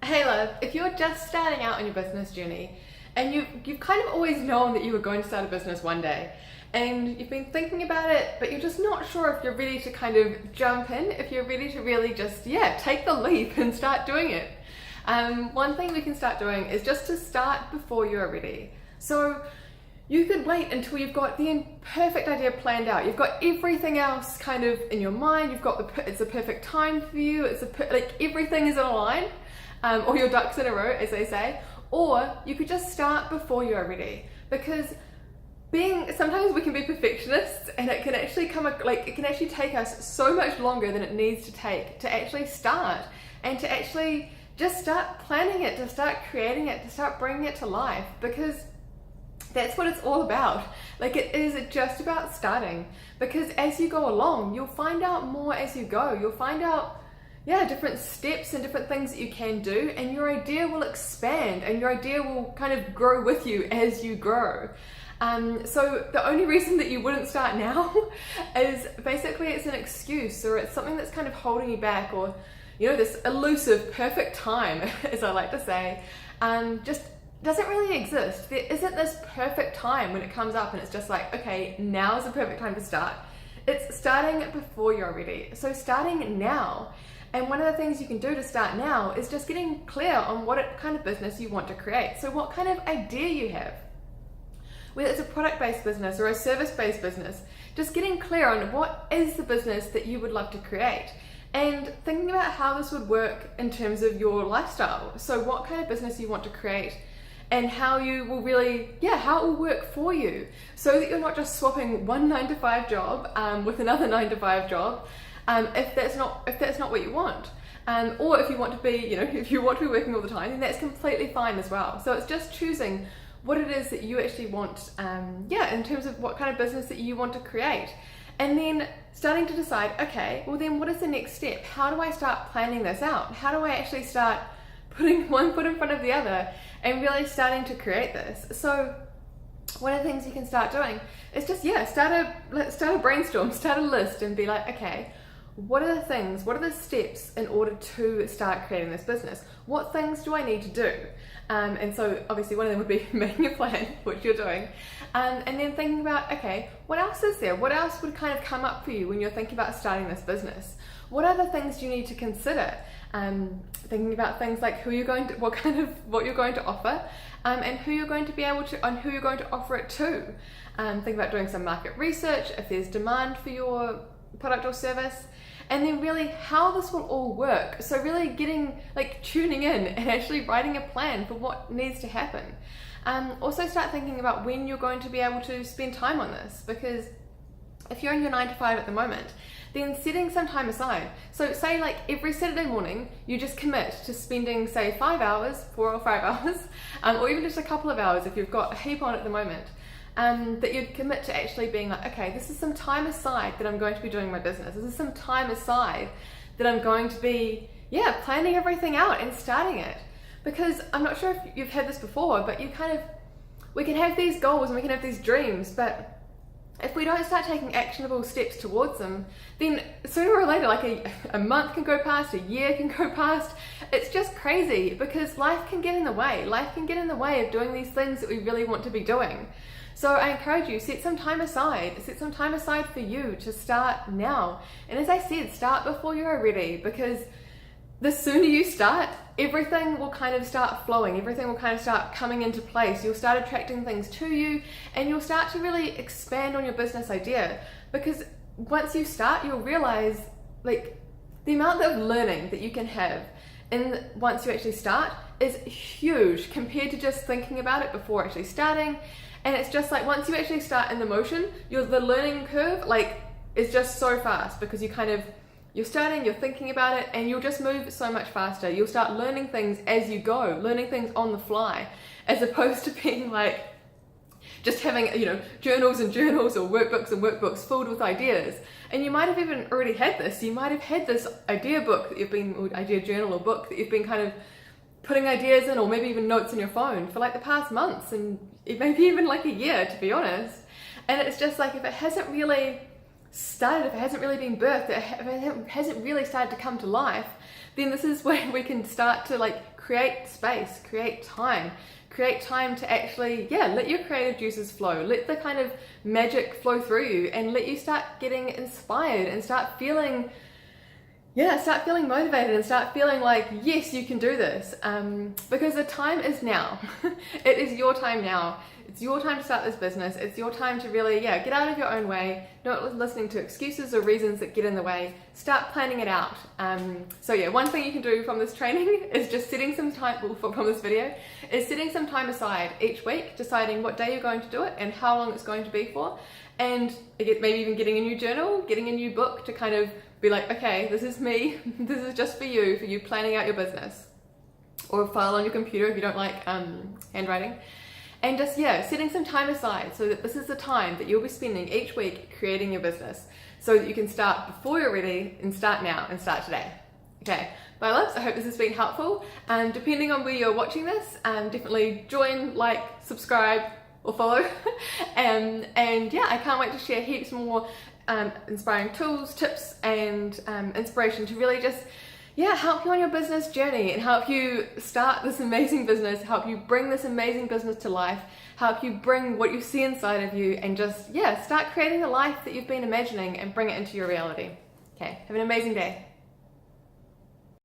Hey love, if you're just starting out on your business journey and you've kind of always known that you were going to start a business one day and you've been thinking about it, but you're just not sure if you're ready to kind of jump in, if you're ready to really just, take the leap and start doing it. One thing we can start doing is just to start before you're ready. So you could wait until you've got the perfect idea planned out. You've got everything else kind of in your mind. You've got it's the perfect time for you. Like everything is in a line. Or your ducks in a row, as they say. Or you could just start before you are ready, because sometimes we can be perfectionists, and it can actually it can actually take us so much longer than it needs to take to actually start, and to actually just start planning it, to start creating it, to start bringing it to life, because that's what it's all about. Like, it is just about starting, because as you go along, you'll find out more as you go. You'll find out different steps and different things that you can do, and your idea will expand and your idea will kind of grow with you as you grow. So the only reason that you wouldn't start now is basically it's an excuse, or it's something that's kind of holding you back, or this elusive perfect time, as I like to say, just doesn't really exist. There isn't this perfect time when it comes up and it's just like, okay, now is the perfect time to start. It's starting before you're ready. So starting now. And one of the things you can do to start now is just getting clear on what kind of business you want to create. So what kind of idea you have. Whether it's a product-based business or a service-based business, just getting clear on what is the business that you would love to create. And thinking about how this would work in terms of your lifestyle. So what kind of business you want to create, and how you will really, how it will work for you, so that you're not just swapping one 9-to-5 job with another 9-to-5 job. If that's not what you want, or if you want to be, if you want to be working all the time, then that's completely fine as well. So it's just choosing what it is that you actually want, in terms of what kind of business that you want to create, and then starting to decide, okay, well then what is the next step? How do I start planning this out? How do I actually start putting one foot in front of the other and really starting to create this? So one of the things you can start doing is just start a brainstorm, start a list, and be like, okay, what are the steps in order to start creating this business? What things do I need to do? And so obviously one of them would be making a plan, which you're doing, and then thinking about, okay, what else is there? What else would kind of come up for you when you're thinking about starting this business? What other things do you need to consider? Thinking about things like what you're going to offer, and who you're going to be able to, and who you're going to offer it to. Think about doing some market research, if there's demand for your product or service, and then really how this will all work. So really tuning in and actually writing a plan for what needs to happen. Also start thinking about when you're going to be able to spend time on this, because if you're in your 9-to-5 at the moment, then setting some time aside. So say every Saturday morning, you just commit to spending, say, 4 or 5 hours, or even just a couple of hours if you've got a heap on at the moment. That you'd commit to actually being like, okay, this is some time aside that I'm going to be doing my business. This is some time aside that I'm going to be, planning everything out and starting it. Because I'm not sure if you've had this before, but we can have these goals and we can have these dreams, but if we don't start taking actionable steps towards them, then sooner or later, a month can go past, a year can go past. It's just crazy, because life can get in the way. Life can get in the way of doing these things that we really want to be doing. So I encourage you, set some time aside for you to start now. And as I said, start before you're ready, because the sooner you start, everything will kind of start flowing, everything will kind of start coming into place. You'll start attracting things to you, and you'll start to really expand on your business idea, because once you start, you'll realize the amount of learning that you can have once you actually start is huge compared to just thinking about it before actually starting. And it's just once you actually start in the motion, the learning curve is just so fast, because you're starting, you're thinking about it, and you'll just move so much faster. You'll start learning things as you go, learning things on the fly, as opposed to being just having, journals and journals, or workbooks and workbooks filled with ideas. And you might have even already had this. You might have had this idea book that idea journal or book that you've been kind of putting ideas in, or maybe even notes in your phone for the past months, and maybe even a year, to be honest. And it's just if it hasn't really started, if it hasn't really been birthed, if it hasn't really started to come to life, then this is where we can start to like create space, create time to actually, yeah, let your creative juices flow, let the kind of magic flow through you, and let you start getting inspired and start feeling motivated and start feeling like, yes, you can do this, because the time is now. It is your time now. It's your time to start this business. It's your time to really, yeah, get out of your own way, not listening to excuses or reasons that get in the way. Start planning it out. So yeah, one thing you can do from this training is just setting some time, from this video, is setting some time aside each week, deciding what day you're going to do it and how long it's going to be for, and maybe even getting a new journal, getting a new book to kind of be like, okay, this is me, this is just for you planning out your business, or a file on your computer if you don't like handwriting. And just, yeah, setting some time aside so that this is the time that you'll be spending each week creating your business, so that you can start before you're ready and start now and start today. Okay, my loves, I hope this has been helpful. Depending on where you're watching this, definitely join, like, subscribe, or follow. And yeah, I can't wait to share heaps more inspiring tools, tips, and inspiration to really just, yeah, help you on your business journey and help you start this amazing business, help you bring this amazing business to life, help you bring what you see inside of you, and just, yeah, start creating the life that you've been imagining and bring it into your reality. Okay, have an amazing day.